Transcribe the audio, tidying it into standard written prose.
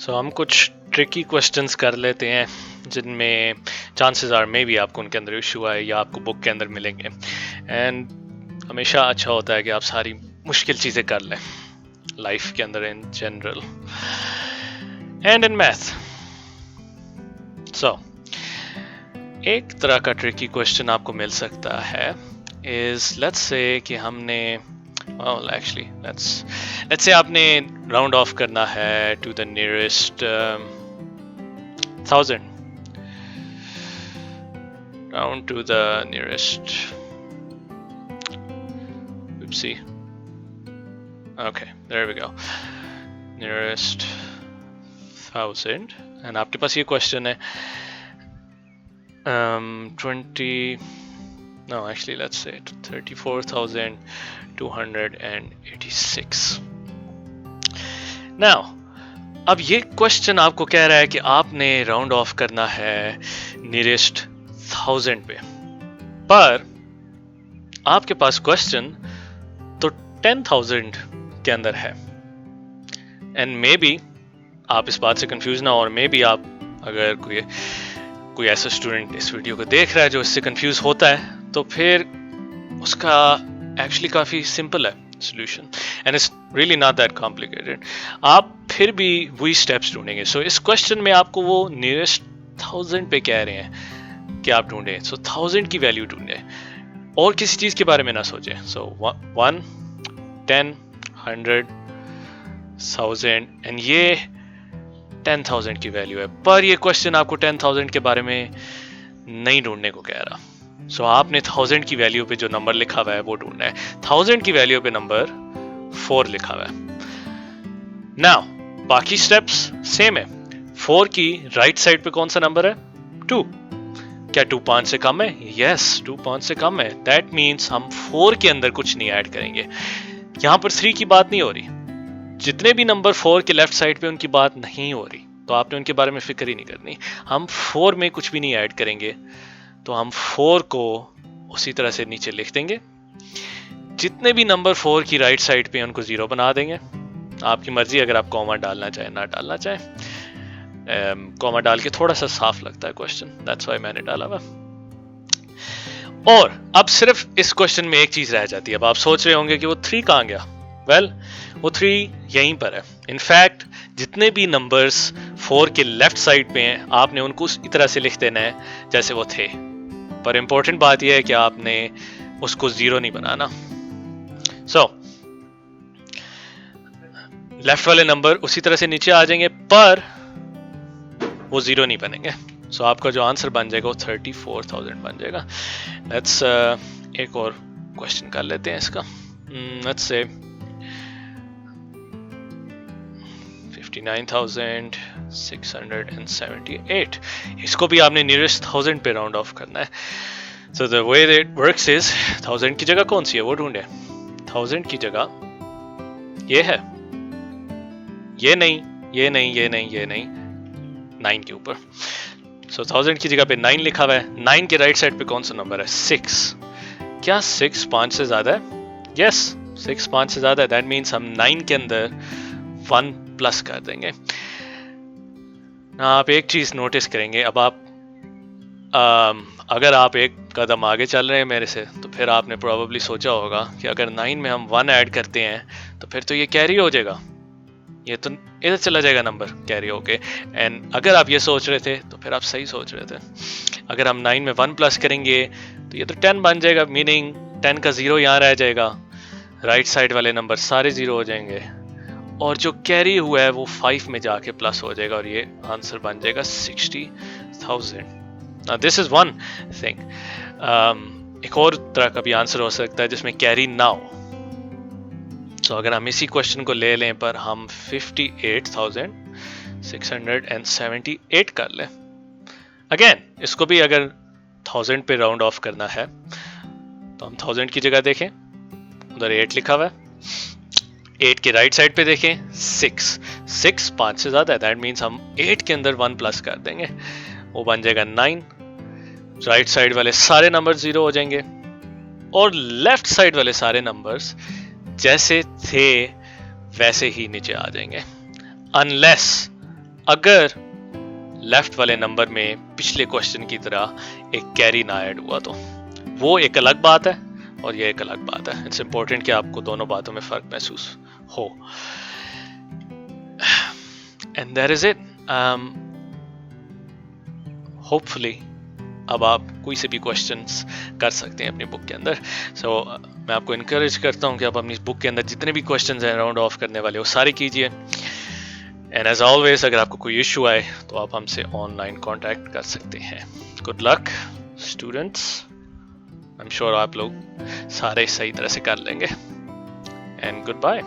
सो हम कुछ tricky questions कर लेते हैं जिनमें चांसेस आर मे बी आपको उनके अंदर इशू आए या आपको बुक के अंदर मिलेंगे। एंड हमेशा अच्छा होता है कि आप सारी मुश्किल चीज़ें कर लें लाइफ के अंदर in general and in math. So एक तरह का ट्रिकी क्वेश्चन आपको मिल सकता है इज लेट्स से कि हमने actually let's say आपने राउंड ऑफ करना है to the nearest 1000, round to the nearest, oopsie, okay, there we go, nearest 1000, and आपके पास ये क्वेश्चन है 20, no actually let's say 34,286. now अब ये क्वेश्चन आपको कह रहा है कि आपने राउंड ऑफ करना है नियरेस्ट 1000 पे, पर आपके पास क्वेश्चन तो 10,000 के अंदर है। एंड मे बी आप इस बात से कंफ्यूज ना हो, और मे बी आप अगर कोई ऐसा स्टूडेंट इस वीडियो को देख रहा है जो इससे कंफ्यूज होता है, तो फिर उसका एक्चुअली काफ़ी सिंपल है solution, and it's really not that complicated. आप फिर भी वही स्टेप्स ढूंढेंगे। सो इस क्वेश्चन में आपको वो नियरेस्ट 1000 पे कह रहे हैं कि आप ढूंढें, सो 1000 की वैल्यू ढूंढें और किसी चीज़ के बारे में ना सोचें। सो 1, 10, 100, 1000, एंड ये 10,000 की वैल्यू है, पर ये क्वेश्चन आपको 10,000 के बारे में नहीं ढूंढने को कह रहा। सो आपने 1000 की वैल्यू पे जो नंबर लिखा हुआ है वो ढूंढना है। 1000 की वैल्यू पे नंबर 4 लिखा हुआ है। नाउ बाकी स्टेप्स सेम है। 4 की राइट साइड पे कौन सा नंबर है? 2। क्या 2 5 से कम है? यस, 2 5 से कम है। दैट मीन्स हम 4 के अंदर कुछ नहीं ऐड करेंगे। यहां पर 3 की बात नहीं हो रही। जितने भी नंबर 4 के लेफ्ट साइड पे उनकी बात नहीं हो रही, तो आपने उनके बारे में फिक्र ही नहीं करनी। हम 4 में कुछ भी नहीं ऐड करेंगे, तो हम 4 को उसी तरह से नीचे लिख देंगे। जितने भी नंबर 4 की राइट साइड पे उनको 0 बना देंगे। आपकी मर्जी, अगर आप कॉमा डालना चाहें ना डालना चाहें। कॉमा डाल के थोड़ा सा साफ लगता है क्वेश्चन, दैट्स व्हाई मैंने डाला हुआ। और अब सिर्फ इस क्वेश्चन में एक चीज रह जाती है। अब आप सोच रहे होंगे कि वो 3 कहां गया? वेल, वो 3 यहीं पर है। इनफैक्ट जितने भी नंबर्स 4 के लेफ्ट साइड पे हैं, आपने उनको उसी तरह से लिख देना है जैसे वो थे। पर इंपॉर्टेंट बात यह है कि आपने उसको 0 नहीं बनाना। सो लेफ्ट वाले नंबर उसी तरह से नीचे आ जाएंगे, पर वो 0 नहीं बनेंगे। सो आपका जो आंसर बन जाएगा वो 34,000 बन जाएगा। लेट्स एक और क्वेश्चन कर लेते हैं इसका। Let's say 59,678। इसको भी आपने नियरेस्ट 1000 पे राउंड ऑफ करना है। So the way it works is 1000 की जगह कौन सी है वो ढूंढे। 1000 की जगह ये है, ये नहीं, ये नहीं, ये नहीं, ये नहीं, 9 के ऊपर। सो 1000 की जगह पे 9 लिखा हुआ है। 9 के राइट साइड पे कौन सा नंबर है? 6। क्या 6 5 से ज्यादा है? यस, 6 5 से ज्यादा है। दैट मीन्स हम 9 के अंदर 1 प्लस कर देंगे। आप एक चीज नोटिस करेंगे, अब आप अगर आप एक कदम आगे चल रहे हैं मेरे से, तो फिर आपने प्रोबेबली सोचा होगा कि अगर 9 में हम 1 ऐड करते हैं तो फिर तो ये कैरी हो जाएगा, ये तो इधर चला जाएगा नंबर कैरी होके। एंड अगर आप ये सोच रहे थे तो फिर आप सही सोच रहे थे। अगर हम 9 में 1 प्लस करेंगे तो ये तो 10 बन जाएगा, मीनिंग 10 का 0 यहाँ रह जाएगा, राइट साइड वाले नंबर सारे 0 हो जाएंगे, और जो कैरी हुआ है वो 5 में जाके प्लस हो जाएगा, और ये आंसर बन जाएगा 60,000। This is one thing. एक और तरह का भी आंसर हो सकता है जिसमें कैरी ना हो। सो अगर हम इसी क्वेश्चन को ले लें, पर हम 58,678 कर लें। अगेन इसको भी अगर 1000 पे राउंड ऑफ करना है, तो हम 1000 की जगह देखें, उधर 8 लिखा हुआ है। 8 के राइट साइड पे देखें 6 5 से ज्यादा है। दैट मीन्स हम 8 के अंदर 1 प्लस कर देंगे, वो बन जाएगा 9। राइट साइड वाले सारे नंबर 0 हो जाएंगे, और लेफ्ट साइड वाले सारे नंबर्स जैसे थे वैसे ही नीचे आ जाएंगे, अनलेस अगर लेफ्ट वाले नंबर में पिछले क्वेश्चन की तरह एक कैरी ना ऐड हुआ तो वो एक अलग बात है और ये एक अलग बात है. इट्स इंपॉर्टेंट कि आपको दोनों बातों में फर्क महसूस हो. And that is it. Hopefully अब आप कोई से भी क्वेश्चंस कर सकते हैं अपनी बुक के अंदर. सो मैं आपको इनकरेज करता हूं कि आप अपनी बुक के अंदर जितने भी क्वेश्चंस हैं राउंड ऑफ करने वाले वो सारे कीजिए. एंड एज ऑलवेज अगर आपको कोई इशू आए तो आप हमसे ऑनलाइन कांटेक्ट कर सकते हैं. Good luck students. I am sure आप लोग सारे सही तरह से कर लेंगे. And good bye.